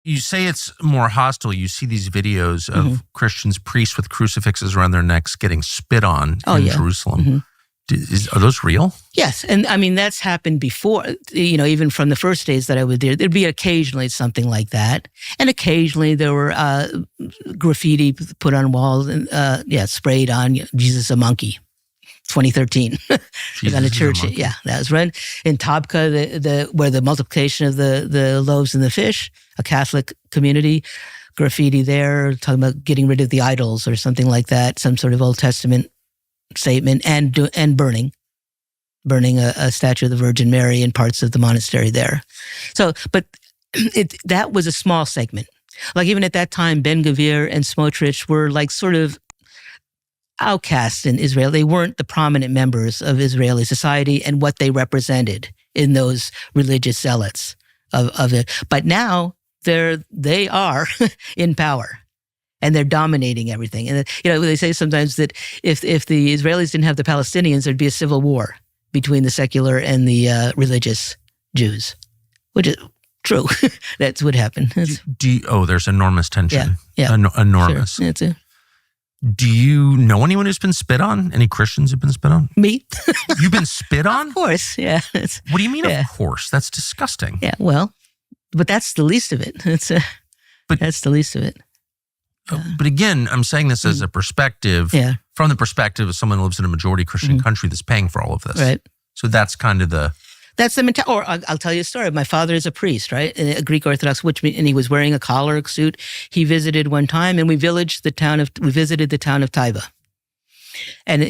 You say it's more hostile. You see these videos of Christians, priests with crucifixes around their necks getting spit on in Jerusalem. Are those real? Yes. And I mean, that's happened before, even from the first days that I was there. There'd be occasionally something like that. And occasionally there were graffiti put on walls and, sprayed on Jesus a monkey. 2013. On a church. Yeah, that was right. In Tabka, where the multiplication of the loaves and the fish, a Catholic community, graffiti there, talking about getting rid of the idols or something like that, some sort of Old Testament statement, and burning a statue of the Virgin Mary in parts of the monastery there. So, but that was a small segment. Like even at that time, Ben Gvir and Smotrich were like sort of outcasts in Israel. They weren't the prominent members of Israeli society and what they represented in those religious zealots of it. But now they are in power. And they're dominating everything. And they say sometimes that if the Israelis didn't have the Palestinians, there'd be a civil war between the secular and the religious Jews, which is true. That's what happened. There's enormous tension. Yeah, enormous. Sure. That's it. Do you know anyone who's been spit on? Any Christians who've been spit on? Me. You've been spit on? Of course, yeah. What do you mean, of course? That's disgusting. Yeah, well, but that's the least of it. That's the least of it. But again, I'm saying this as a perspective, from the perspective of someone who lives in a majority Christian country that's paying for all of this. Right. So that's kind of that's the mentality. Or I'll tell you a story. My father is a priest, right? A Greek Orthodox, and he was wearing a collar suit. He visited one time, and we visited the town of Taiba. And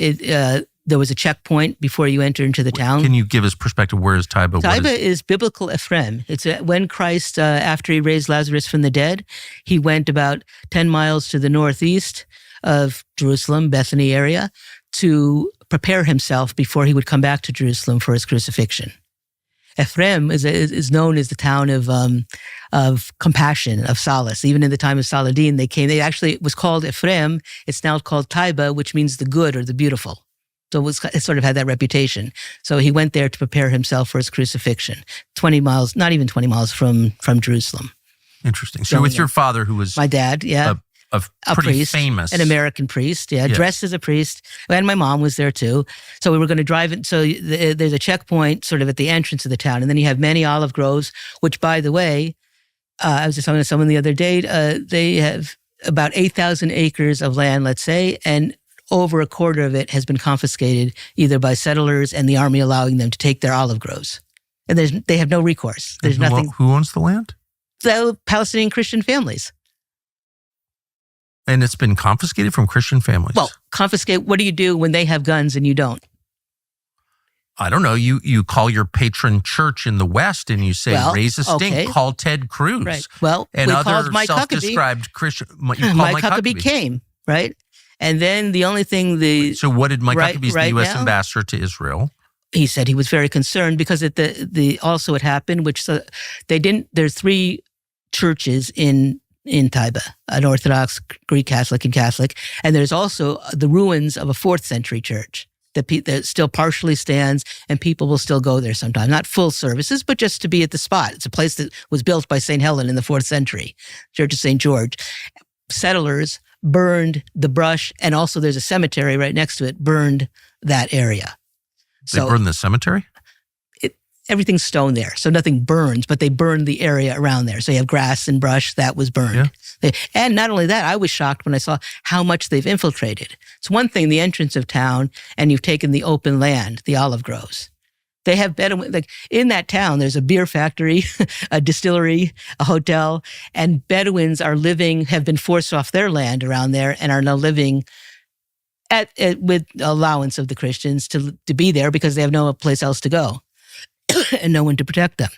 there was a checkpoint before you enter into the town. Can you give us perspective? Where is Taiba? Taiba is biblical Ephraim. It's when Christ, after he raised Lazarus from the dead, he went about 10 miles to the northeast of Jerusalem, Bethany area, to prepare himself before he would come back to Jerusalem for his crucifixion. Ephraim is known as the town of compassion, of solace. Even in the time of Saladin, it was called Ephraim. It's now called Taiba, which means the good or the beautiful. So it sort of had that reputation. So he went there to prepare himself for his crucifixion. 20 miles, not even 20 miles from Jerusalem. Interesting. So with your father, who was my dad, a pretty priest, famous, an American priest, dressed as a priest, and my mom was there too. So we were going to drive it. So there's a checkpoint sort of at the entrance of the town, and then you have many olive groves. Which, by the way, I was just talking to someone the other day. They have about 8,000 acres of land, let's say, and over a quarter of it has been confiscated either by settlers and the army allowing them to take their olive groves. And they have no recourse. There's nothing. Who owns the land? The Palestinian Christian families. And it's been confiscated from Christian families? Well, confiscate, what do you do when they have guns and you don't? I don't know. You call your patron church in the West and you say, raise a stink, call Ted Cruz. Right. Well, and we other called Mike self-described Christian. Mike Huckabee came, right? And then the only thing So what did Mike Huckabee, the U.S. ambassador to Israel? He said he was very concerned because also it happened, which there's 3 churches in Taiba, an Orthodox, Greek Catholic, and Catholic. And there's also the ruins of a 4th century church that still partially stands, and people will still go there sometimes. Not full services, but just to be at the spot. It's a place that was built by St. Helen in the 4th century, Church of St. George. Settlers burned the brush, and also there's a cemetery right next to it, burned that area. They burned the cemetery? Everything's stone there, so nothing burns, but they burned the area around there. So you have grass and brush, that was burned. Yeah. And not only that, I was shocked when I saw how much they've infiltrated. It's one thing, the entrance of town, and you've taken the open land, the olive groves. They have Bedouin, like in that town, there's a beer factory, a distillery, a hotel, and Bedouins have been forced off their land around there and are now living with allowance of the Christians to be there because they have no place else to go and no one to protect them.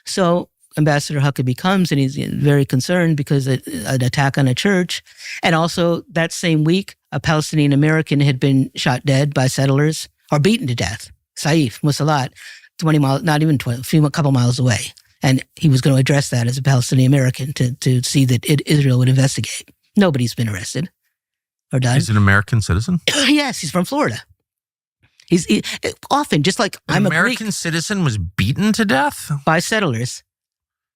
So Ambassador Huckabee comes and he's very concerned because an attack on a church. And also that same week, a Palestinian American had been shot dead by settlers or beaten to death. Saif Musalat, 20 miles, not even 20, a couple miles away. And he was going to address that as a Palestinian American to see that Israel would investigate. Nobody's been arrested or done. He's an American citizen? Yes, he's from Florida. He's often, just like I'm a Greek. American citizen was beaten to death? By settlers.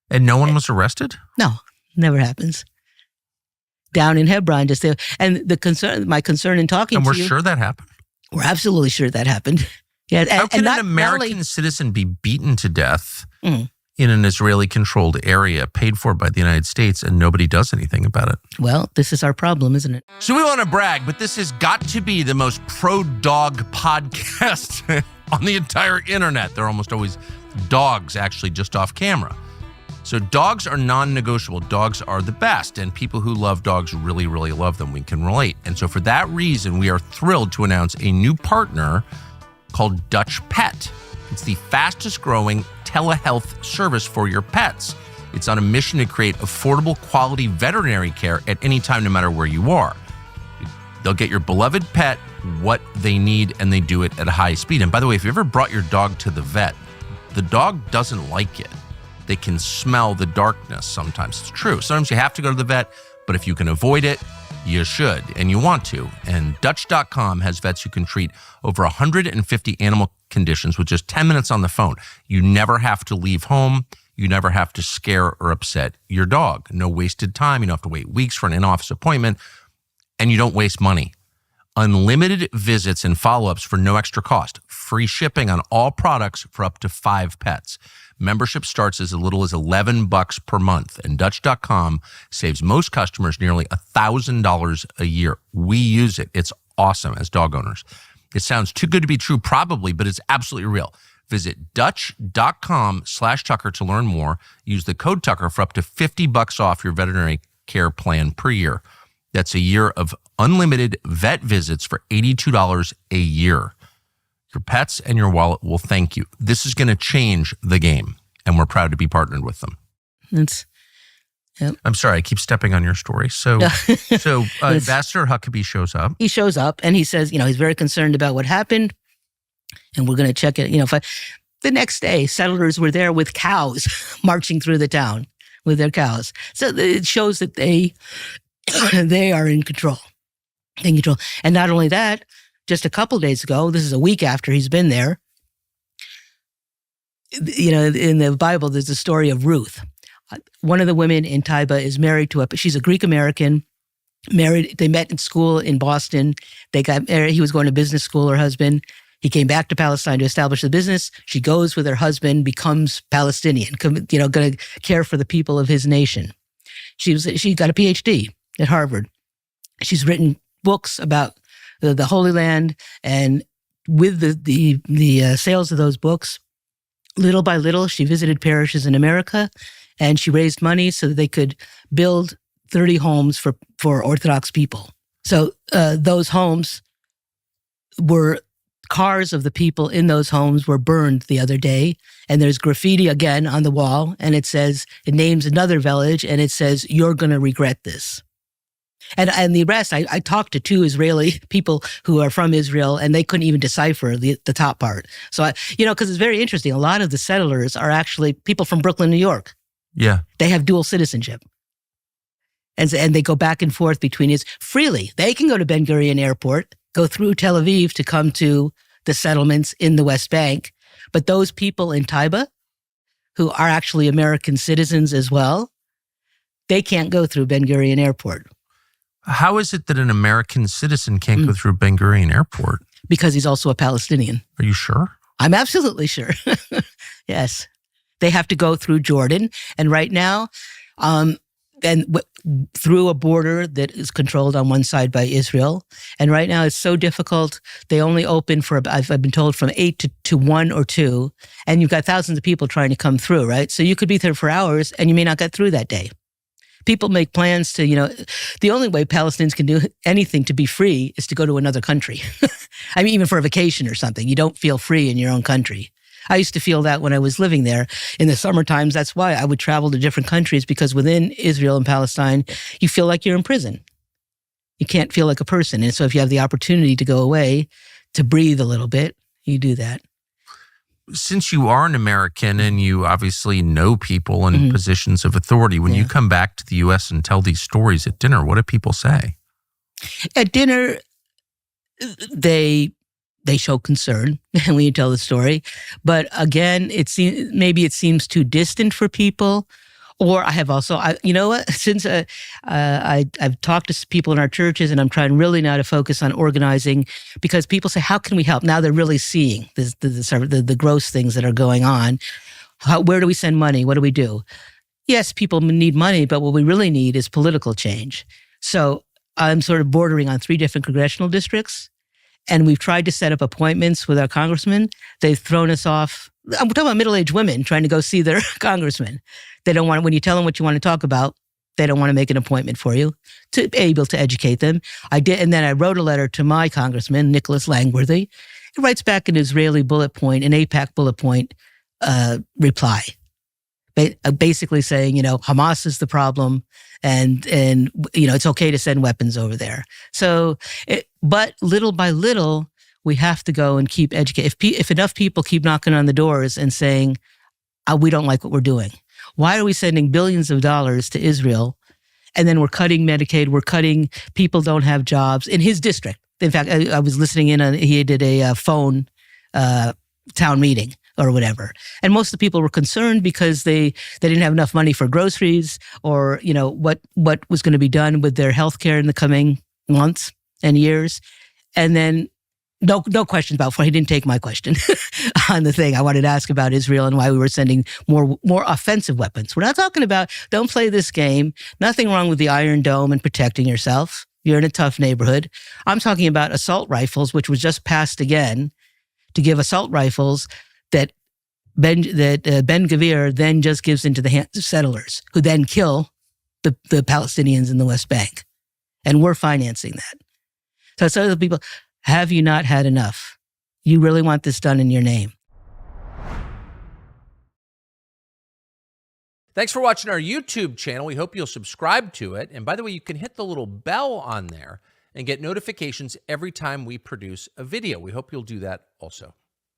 And no one was arrested? No, never happens. Down in Hebron, just there. And my concern in talking to you. And we're sure that happened? We're absolutely sure that happened. Yeah. How can an American citizen be beaten to death in an Israeli-controlled area paid for by the United States and nobody does anything about it? Well, this is our problem, isn't it? So we want to brag, but this has got to be the most pro-dog podcast on the entire internet. They're almost always dogs, actually, just off camera. So dogs are non-negotiable. Dogs are the best, and people who love dogs really, really love them. We can relate. And so for that reason, we are thrilled to announce a new partner called Dutch Pet. It's the fastest growing telehealth service for your pets. It's on a mission to create affordable, quality veterinary care at any time, no matter where you are. They'll get your beloved pet what they need, and they do it at a high speed. And by the way, if you ever brought your dog to the vet, the dog doesn't like it. They can smell the darkness sometimes. It's true. Sometimes you have to go to the vet, but if you can avoid it, you should, and you want to. And Dutch.com has vets who can treat over 150 animal conditions with just 10 minutes on the phone. You never have to leave home. You never have to scare or upset your dog. No wasted time. You don't have to wait weeks for an in-office appointment, and you don't waste money. Unlimited visits and follow-ups for no extra cost. Free shipping on all products for up to 5 pets. Membership starts as little as $11 per month, and Dutch.com saves most customers nearly $1,000 a year. We use it. It's awesome as dog owners. It sounds too good to be true, probably, but it's absolutely real. Visit Dutch.com/Tucker to learn more. Use the code Tucker for up to $50 off your veterinary care plan per year. That's a year of unlimited vet visits for $82 a year. Your pets and your wallet will thank you. This is going to change the game, and we're proud to be partnered with them. Yep. I'm sorry, I keep stepping on your story. So Ambassador Huckabee shows up. He shows up, and he says, he's very concerned about what happened, and we're going to check it. The next day, settlers were there with cows marching through the town with their cows. So it shows that they are in control. And not only that, just a couple days ago, this is a week after he's been there, in the Bible, there's the story of Ruth. One of the women in Taiba is married to she's a Greek American, married. They met in school in Boston. They got married. He was going to business school, her husband. He came back to Palestine to establish the business. She goes with her husband, becomes Palestinian, going to care for the people of his nation. She got a PhD at Harvard. She's written books about the Holy Land, and with the sales of those books, little by little, she visited parishes in America, and she raised money so that they could build 30 homes for Orthodox people. So those homes cars of the people in those homes were burned the other day, and there's graffiti again on the wall, and it names another village, and it says, "You're going to regret this." And the rest, I talked to 2 Israeli people who are from Israel, and they couldn't even decipher the top part. So, because it's very interesting. A lot of the settlers are actually people from Brooklyn, New York. Yeah. They have dual citizenship. And they go back and forth between freely. They can go to Ben Gurion Airport, go through Tel Aviv to come to the settlements in the West Bank. But those people in Taiba, who are actually American citizens as well, they can't go through Ben Gurion Airport. How is it that an American citizen can't go through Ben Gurion Airport? Because he's also a Palestinian. Are you sure? I'm absolutely sure. Yes. They have to go through Jordan. And right now, through a border that is controlled on one side by Israel. And right now it's so difficult. They only open for, I've been told, from 8 to 1 or 2. And you've got thousands of people trying to come through, right? So you could be there for hours and you may not get through that day. People make plans to, the only way Palestinians can do anything to be free is to go to another country. I mean, even for a vacation or something, you don't feel free in your own country. I used to feel that when I was living there. In the summer times, that's why I would travel to different countries, because within Israel and Palestine, you feel like you're in prison. You can't feel like a person. And so if you have the opportunity to go away, to breathe a little bit, you do that. Since you are an American and you obviously know people in positions of authority, when you come back to the U.S. and tell these stories at dinner, what do people say? At dinner, they show concern when you tell the story. But again, it seems too distant for people, Or I have also, you know what? Since I've talked to people in our churches, and I'm trying really now to focus on organizing, because people say, "How can we help?" Now they're really seeing the gross things that are going on. Where do we send money? What do we do? Yes, people need money, but what we really need is political change. So I'm sort of bordering on 3 different congressional districts, and we've tried to set up appointments with our congressmen. They've thrown us off. I'm talking about middle-aged women trying to go see their congressman. They don't want, when you tell them what you want to talk about, they don't want to make an appointment for you to be able to educate them. I did, and then I wrote a letter to my congressman, Nicholas Langworthy. He writes back an Israeli bullet point, an AIPAC bullet point reply, basically saying, Hamas is the problem, and it's okay to send weapons over there. So, but little by little, we have to go and keep educating. If enough people keep knocking on the doors and saying, we don't like what we're doing. Why are we sending billions of dollars to Israel, and then we're cutting Medicaid, we're cutting, people don't have jobs in his district. In fact, I was listening in on, he did a phone town meeting or whatever. And most of the people were concerned because they didn't have enough money for groceries, or, what was going to be done with their health care in the coming months and years. And then no questions about, he didn't take my question on the thing. I wanted to ask about Israel and why we were sending more offensive weapons. We're not talking about, don't play this game. Nothing wrong with the Iron Dome and protecting yourself. You're in a tough neighborhood. I'm talking about assault rifles, which was just passed again, to give assault rifles that Ben Gvir then just gives into the hands of settlers, who then kill the Palestinians in the West Bank. And we're financing that. So some of the people, have you not had enough? You really want this done in your name? Thanks for watching our YouTube channel. We hope you'll subscribe to it. And by the way, you can hit the little bell on there and get notifications every time we produce a video. We hope you'll do that also.